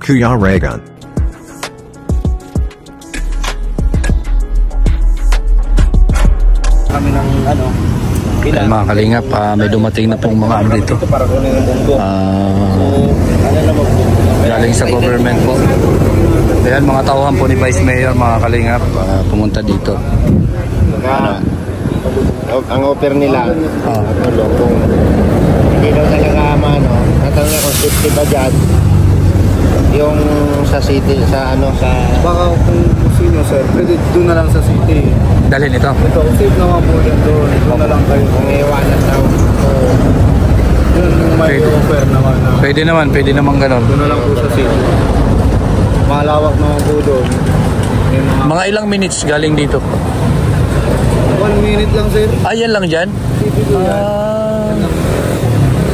Kuya Raygun. Kami ng Ayan mga kalingap, may dumating na pong mga ano dito. Galing sa government po. Ayan mga tauhan po ni Vice Mayor mga kalingap, pumunta dito. Ang offer nila, kung hindi daw talaga natanong na kung safety ba dyan, yung sa city, sa baka kung sino sir, pwede doon na lang sa city. Dalhin ito. Ito, safe naman po yan doon. Doon na lang kayo. kung iiwanan daw. Yun yung may offer naman na. Pwede naman ganon. Doon na lang po sa city. Malawak naman po doon. Mga ilang minutes galing dito? 1 minute lang sir. Ayan lang dyan? City po yan.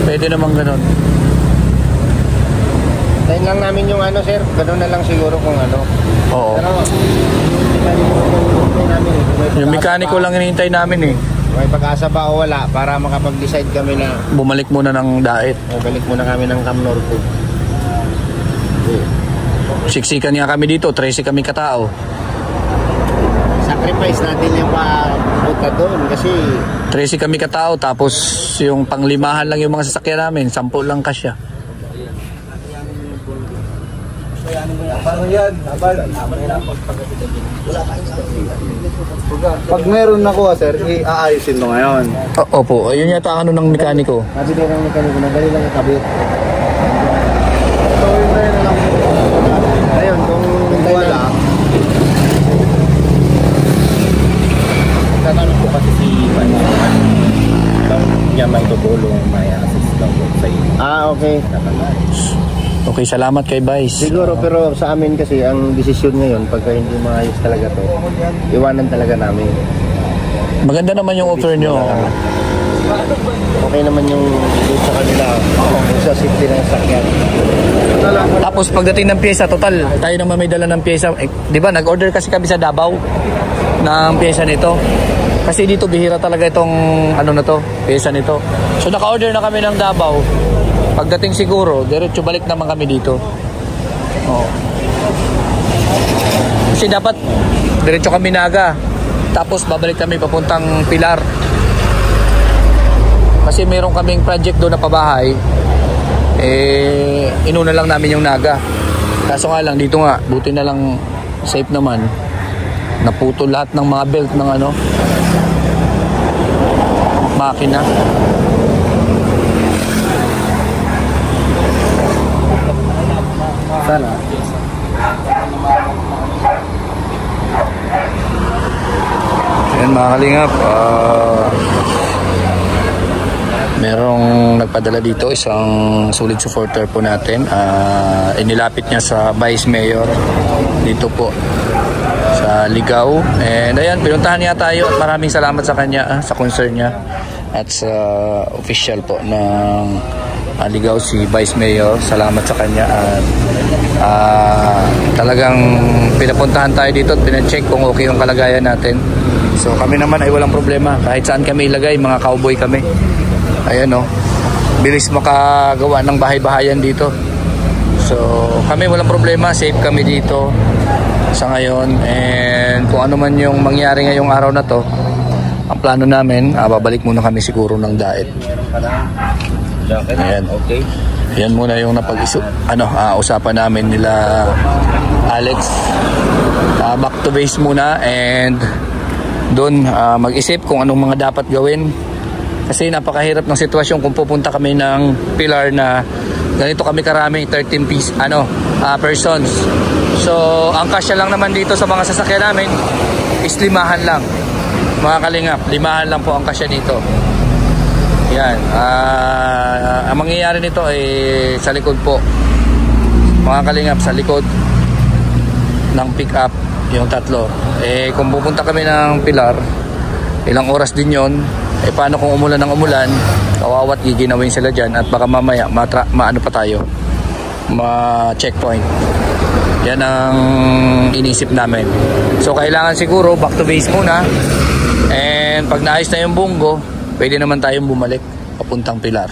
Pwede naman ganon. Tayin lang namin yung sir, gano'n na lang siguro kung Oo. Pero, Yung mekaniko lang hinihintay namin eh. may pag-asa ba o wala para makapag-decide kami na Bumalik muna ng Daet. balik muna kami ng Cam Norte. Siksikan nga kami dito, 13 kami katao. Sacrifice natin yung papunta doon kasi 13 kami katao, tapos yung panglimahan lang yung mga sasakyan namin, 10 lang kasya. Paano yan? Pag meron nakuha sir, i-aayusin mo ngayon. Opo, ayun yata ang ng mekaniko. sabi din ng mekaniko na dali lang ikabit. So yun na yun lang. Ayun, kung Wala. tatanong ko kasi si niya may tutulong, may assist daw sa iyo. Okay. Okay, salamat kay Vice. Siguro, pero sa amin kasi ang desisyon ngayon, pagka hindi maayos talaga to, iwanan talaga namin. Maganda naman yung offer nyo. Okay naman yung doon sa kanila, sa safety ng sakyan. Tapos pagdating ng pyesa, total, tayo naman may dala ng pyesa. Di ba, nag-order kasi kami sa Davao ng pyesa nito. Kasi dito bihira talaga itong pyesa nito. So naka-order na kami ng Davao. Pagdating siguro, diretso balik naman kami dito. Oo. Kasi dapat diretso kami Naga. Tapos babalik kami papuntang Pilar. Kasi meron kaming project doon na pabahay. Inuna lang namin yung Naga. Kaso nga lang, dito nga, buti na lang safe naman. Naputol lahat ng mga belt ng makina. Sana. Ayan mga kalingap, merong nagpadala dito, isang solid supporter po natin. Inilapit niya sa Vice Mayor dito po sa Ligao. And ayan, pinuntahan niya tayo at maraming salamat sa kanya, sa concern niya at sa official po ng Ligao, si Vice Mayor. Salamat sa kanya at talagang pinapuntahan tayo dito at pinacheck kung okay yung kalagayan natin. So kami naman ay walang problema, kahit saan kami ilagay, mga cowboy kami. Ayan bilis makagawa ng bahay-bahayan dito. So kami walang problema, safe kami dito sa ngayon. And kung ano man yung mangyari ngayong araw na to, ang plano namin, babalik muna kami siguro ng Daet. Ayan. Okay. Yan muna yung usapan namin nila Alex. Back to base muna and doon mag-isip kung anong mga dapat gawin. Kasi napakahirap ng sitwasyon kung pupunta kami ng Pilar na ganito kami karami, 13 persons. So ang kasya lang naman dito sa mga sasakyan namin is 5 lang. Mga kalingap, 5 lang po ang kasya dito. Yan. Ang mangyayari nito ay sa likod po. Mga kalingap, sa likod ng pick up yung tatlo. Kung pupunta kami ng Pilar, ilang oras din yon. Paano kung umulan ng umulan, kawawat giginawin sila dyan at baka mamaya maano pa tayo, ma-checkpoint. Yan ang inisip namin. So kailangan siguro back to base muna. And pag naayos na yung Bungo, pwede naman tayong bumalik papuntang Pilar.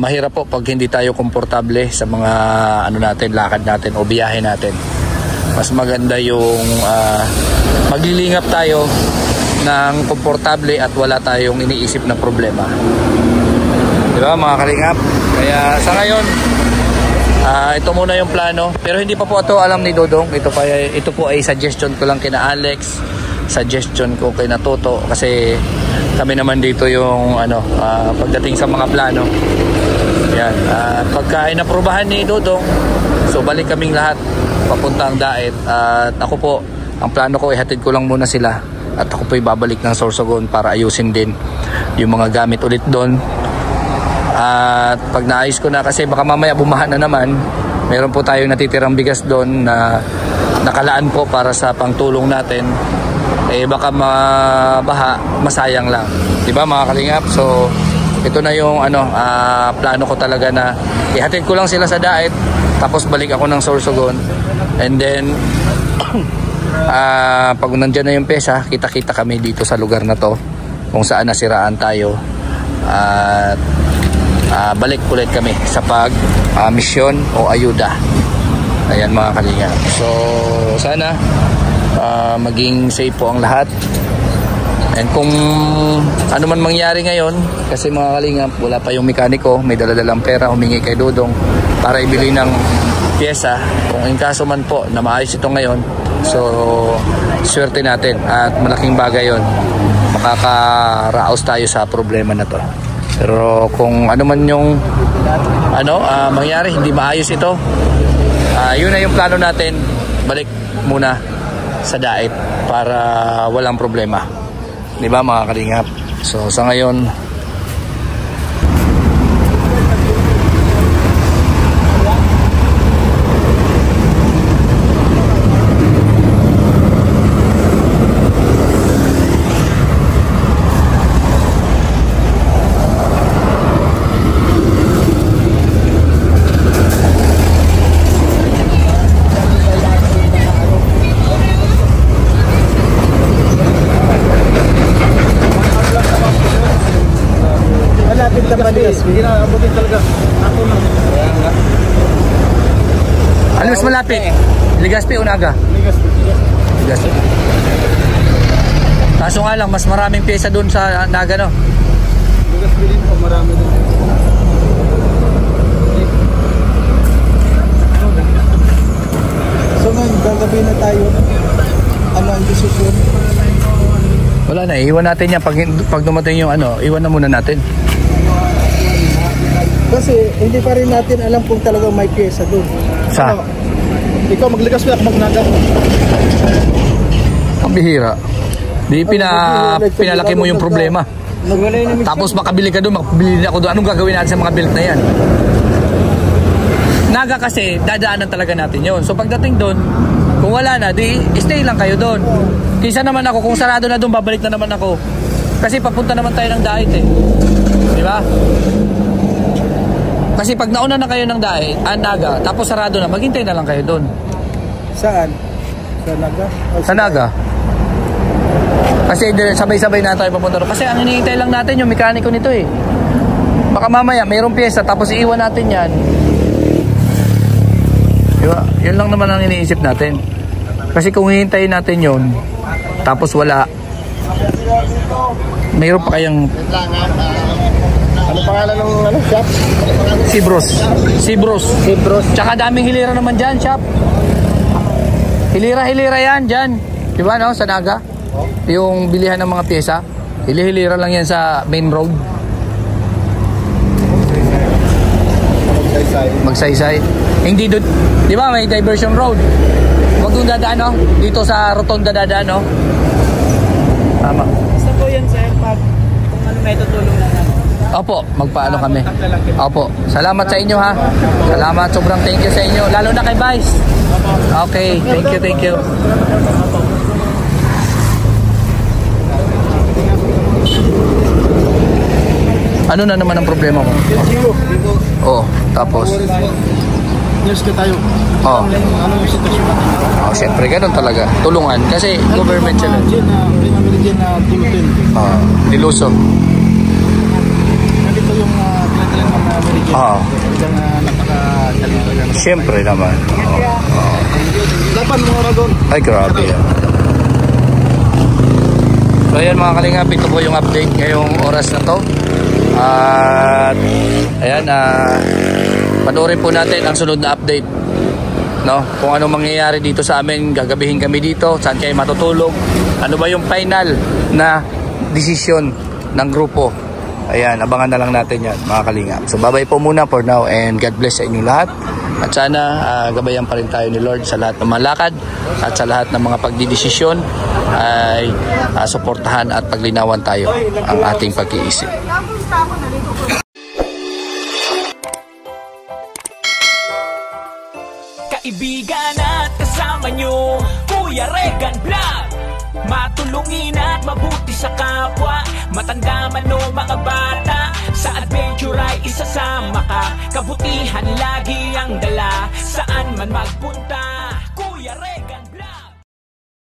mahirap po pag hindi tayo komportable sa mga ano natin, lakad natin o biyahe natin. Mas maganda yung maglilingap tayo ng komportable at wala tayong iniisip na problema. Diba mga kalingap? Kaya sa ngayon, ito muna yung plano. Pero hindi pa po ito alam ni Dodong. Ito po ay suggestion ko lang kina Alex, suggestion ko kay Toto, kasi kami naman dito yung pagdating sa mga plano. Yan. Pagka inaprubahan ni Dodong, so balik kaming lahat papuntang Daet. At ako po, ang plano ko ihatid ko lang muna sila. At ako po babalik ng Sorsogon para ayusin din yung mga gamit ulit doon. At pag naayos ko na, kasi baka mamaya bumaha na naman, meron po tayong natitirang bigas doon na nakalaan po para sa pangtulong natin. Baka mabaha, masayang lang. Diba mga kalingap? So ito na yung plano ko talaga, na ihatid ko lang sila sa Daet, tapos balik ako ng Sorsogon. And then pag nandyan na yung pesa, kita-kita kami dito sa lugar na to kung saan nasiraan tayo. At balik ulit kami sa misyon o ayuda. Ayan mga kalingap. So sana maging safe po ang lahat. And kung ano man mangyari ngayon, kasi mga kalingap, wala pa yung mekaniko, may daladalang pera, humingi kay Dodong para ibili ng pyesa. Kung in kaso man po na maayos ito ngayon, so swerte natin at malaking bagay yon, makakaraos tayo sa problema na to. Pero kung ano man yung mangyari, hindi maayos ito, yun na yung plano natin, balik muna sa Daet para walang problema. Diba mga kalingap? So sa ngayon, Hindi na abutin talaga. Ako na. ano mas malapit? Legazpi o Naga? Legazpi. Kaso nga lang, mas maraming pyesa doon sa Naga, no? Legazpi din po, marami din. So ngayon, gagabi na tayo. Ano ang desisyon? Wala na, iwan natin yan. Pag dumating yung iwan na muna natin. Kasi hindi pa rin natin alam kung talagang may pyesa doon. Sa? Ikaw magligas mo, ako magnaga. Ang bihira. Di pinalaki mo yung problema. Tapos makabili ka doon, makabili ako doon. Anong gagawin natin sa mga bilt na yan? Naga kasi, dadaanan talaga natin yun. So pagdating doon, kung wala na, di stay lang kayo doon. Kisa naman ako, kung sarado na doon, babalik na naman ako. Kasi papunta naman tayo ng Daet eh. Di ba? Kasi pag nauna na kayo ng Daet, Naga, tapos sarado na, maghintay na lang kayo doon. Saan? Sa Naga? Sa Naga. Kasi sabay-sabay na tayo papunta doon. Kasi ang hinihintay lang natin yung mekaniko nito eh. Baka mamaya mayroong pyesa tapos iiwan natin yan. Diba? Yun lang naman ang iniisip natin. Kasi kung hihintayin natin yun, tapos wala, mayroon pa kayang... Ano pangalan ng shop? Sibros. Tsaka daming hilira naman dyan, shop. Hilira yan dyan. Diba no, sa Naga? Yung bilihan ng mga pyesa. Hilira lang yan sa main road. Magsaysay. Hindi doon. Diba may diversion road? Huwag doon dadaan, no? Dito sa Rotonda dadaan, no? Tama. Basta po yan, sir, kung ano may tutulong na namin. Opo, magpaano kami. Opo, salamat sa inyo ha. Salamat, sobrang thank you sa inyo. Lalo na kay Vice. Okay, thank you. Ano na naman ang problema mo? Oh, tapos? News ka tayo. Oh. Ano yung sitwasyon natin? Oh, syempre ganun talaga. Tulungan kasi government sila. Dyan na Tulutin. Niluso. Nandito yung pinatilan ng Talagang napakatalino yan. Siyempre naman. Dapat mga ragon. Ay, grabe yan. So ayan mga kalingap, ito po yung update ngayong oras na to. At ayan, panoorin po natin ang sunod na update, no? Kung ano mangyayari dito sa amin, gagabihin kami dito, saan kayo matutulog, ano ba yung final na desisyon ng grupo. Ayan, abangan na lang natin yan mga kalingap. So babay po muna for now, and God bless sa inyo lahat. At sana gabayan pa rin tayo ni Lord sa lahat ng mga lakad at sa lahat ng mga pagdidesisyon ay suportahan at paglinawan tayo ang ating pag-iisip. Kaibigan at kasama nyo, Kuya Regan Vlog. Matulungin at mabuti sa kapwa, matanda man o mga bata, sa adventure ay isasama ka. Kabutihan lagi ang dala, saan man mag